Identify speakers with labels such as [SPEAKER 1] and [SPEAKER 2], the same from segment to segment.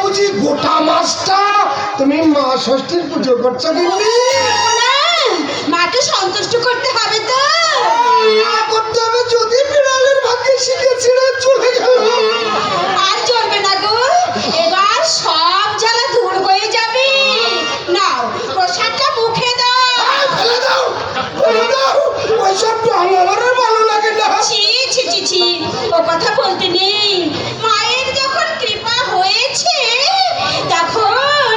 [SPEAKER 1] বুঝি গোটা মাসটা তুমি মা ষষ্ঠীর পুজো করছো গিন্নি?
[SPEAKER 2] মাকে সন্তুষ্ট করতে হবে তো।
[SPEAKER 1] করতে হবে, যদি বিড়ালের ভাগ্যে শিখে ছিঁড়ে চলে গেল
[SPEAKER 2] আর চলবে না গো, এবার সব জ্বালা দূর হয়ে যাবে। নাও প্রসাদটা মুখে দাও।
[SPEAKER 1] ফেলে দাও, ফেলে দাও, ওইসব আমার ভালো লাগে না।
[SPEAKER 2] ছি ছি ছি ছি, ও কথা বলতে নেই। মায়ের যখন কৃপা হয়েছে তখন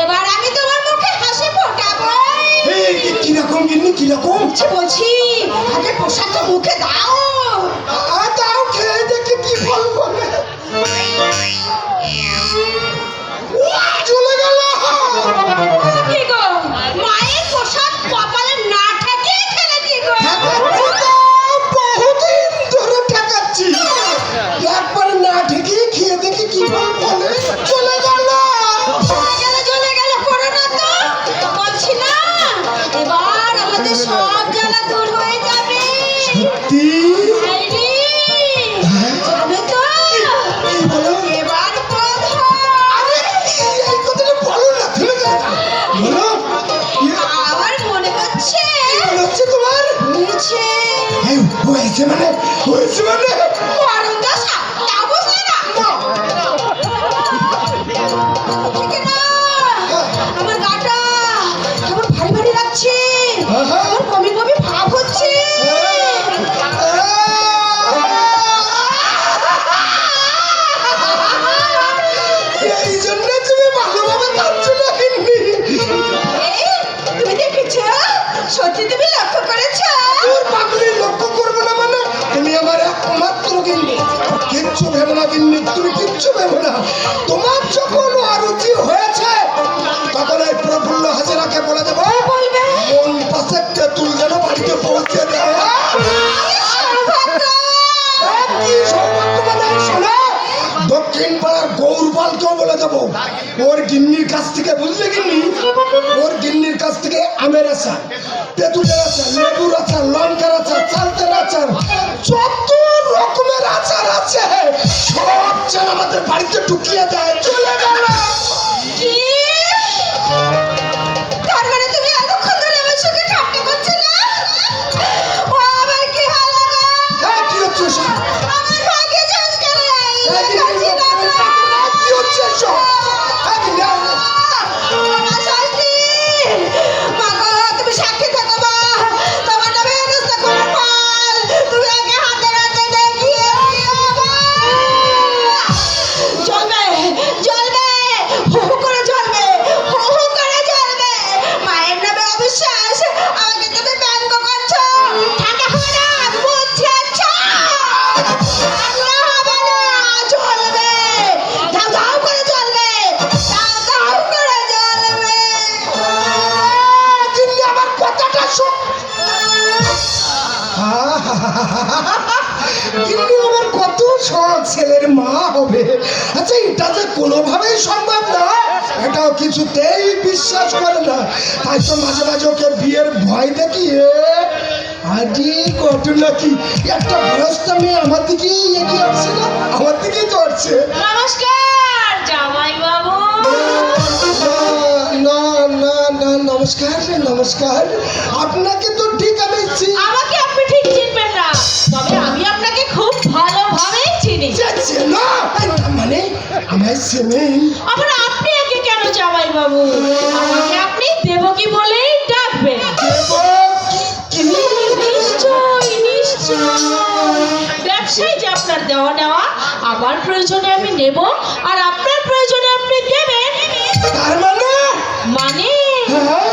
[SPEAKER 2] এবার আমি তোমার মুখে হাসি ফোটাবো।
[SPEAKER 1] কিরকম গিন্নি, কিরকম?
[SPEAKER 2] বলছি আগে প্রসাদটা মুখে দাও।
[SPEAKER 1] দাও, খেয়ে দেখে কি ফল বলে। চলে গেল।
[SPEAKER 2] কি গো, মায়ের প্রসাদ কপালে না ঠেকিয়ে খেলে কি গো?
[SPEAKER 1] বহুদিন ধরে ঠেকাচ্ছি, একবার না ঠেকিয়ে খেয়ে দেখি কি ফল বলে। চলে গেল।
[SPEAKER 2] চলে গেল করো না তো, বলছি না এবার আমাদের সব জ্বালা দূর হয়ে যাবে।
[SPEAKER 1] সত্যি?
[SPEAKER 2] আইরি, জানো তো এবার
[SPEAKER 1] আরে এই কথাটা বলো না, থেমে যাও। বলো।
[SPEAKER 2] আমার মনে হচ্ছে
[SPEAKER 1] মনে হচ্ছে তোমার?
[SPEAKER 2] হয়েছে
[SPEAKER 1] হয়েছে মানে? হয়েছে মানে?
[SPEAKER 2] মরণ দশা, তা বুঝলে না? ঠিক না, আমার গাটা কেমন ভারী ভারী লাগছে, আমার বমি বমি ভাব হচ্ছে।
[SPEAKER 1] এই জন্য তুমি ভালোভাবে খাচ্ছ না গিন্নি?
[SPEAKER 2] তুমি দেখেছ? সত্যি তুমি লক্ষ্য করেছ?
[SPEAKER 1] তোর পাগলি লক্ষ্য করবো না মানে? তুমি আমার একমাত্র গিন্নি, কিচ্ছু ভেবো না গিন্নি, তুমি কিচ্ছু ভেবো না। তোমার যখন অরুচি হয়েছে তখন এই প্রফুল্ল হাজেরাকে বলে দেবো,
[SPEAKER 2] বলবে
[SPEAKER 1] মন পাশে তেঁতুল যেন বাড়িতে পৌঁছে দেয়। কি সৌভাগ্য মানে? শোনো, দক্ষিণ পাড়ার গৌরপালকেও বলে দেবো, ওর গিন্নির কাছ থেকে, বুঝলে গিন্নি, ওর গিন্নির কাছ থেকে আমের আচার, তেঁতুলের আচার, লেবুর আচার, লঙ্কার আচার, চালতের আচার, যত রকমের আচার আছে সব যেন আমাদের বাড়িতে ঢুকিয়ে দেয়। চলে গেল।
[SPEAKER 2] কি? তার মানে তুমি এতক্ষণ ধরে আমার সঙ্গে ঠাট্টা করছো না? ও আমার কি হলো গো?
[SPEAKER 1] কি হচ্ছে সব?
[SPEAKER 2] আমার ভাগ্যে সংস্কার
[SPEAKER 1] কি হচ্ছে সব?
[SPEAKER 2] তুমি সাক্ষী থাকো মা, তোমার নামে ব্যবস্থা করে ফল তুমি আগে হাতে হাতে দেখিয়ে চলবে চলবে, হু হু করে চলবে, হু হু করে চলবে। মায়ের নামে অবিশ্বাস, আমাকে তুমি ব্যঙ্গ করছো। ঠান্ডা হবে না, বুঝেছো? ঠান্ডা হবে না, চলবে, দাও দাও করে চলবে, দাও দাও করে চলবে।
[SPEAKER 1] গিন্নি আমার কথাটা শোন। গিন্নি আমার কত শখ ছেলের মা হবে। আচ্ছা, এটা যে কোনোভাবেই সম্ভব না, এটাও কিছুতেই বিশ্বাস করে না। তাই তো মাঝে মাঝে ওকে বিয়ের ভয় দেখিয়ে আজই ঘটনা কি, একটা বয়স্ক মেয়ে আমার দিকেই এগিয়ে আসছে না, আমার দিকেই তো আসছে।
[SPEAKER 2] নমস্কার জামাই বাবু।
[SPEAKER 1] না না না, নমস্কার নমস্কার। আপনাকে তো ঠিক আমি
[SPEAKER 2] আমাকে আপনি ঠিক চিনবেন না, তবে আমি আপনাকে খুব ভালোভাবে চিনি।
[SPEAKER 1] না মানে আমায় চেনেন?
[SPEAKER 2] আবার আপনি একে কেন জামাই বাবু? আমাকে আপনি দেবকী বলেই ডাকবেন। নিশ্চয় নিশ্চয়, ব্যবসায় যে আপনার দেওয়া নেওয়া, আমার প্রয়োজনে আমি নেব আর আপনার প্রয়োজনে আপনি দেবেন।
[SPEAKER 1] তার মানে?
[SPEAKER 2] মানে
[SPEAKER 1] হ্যাঁ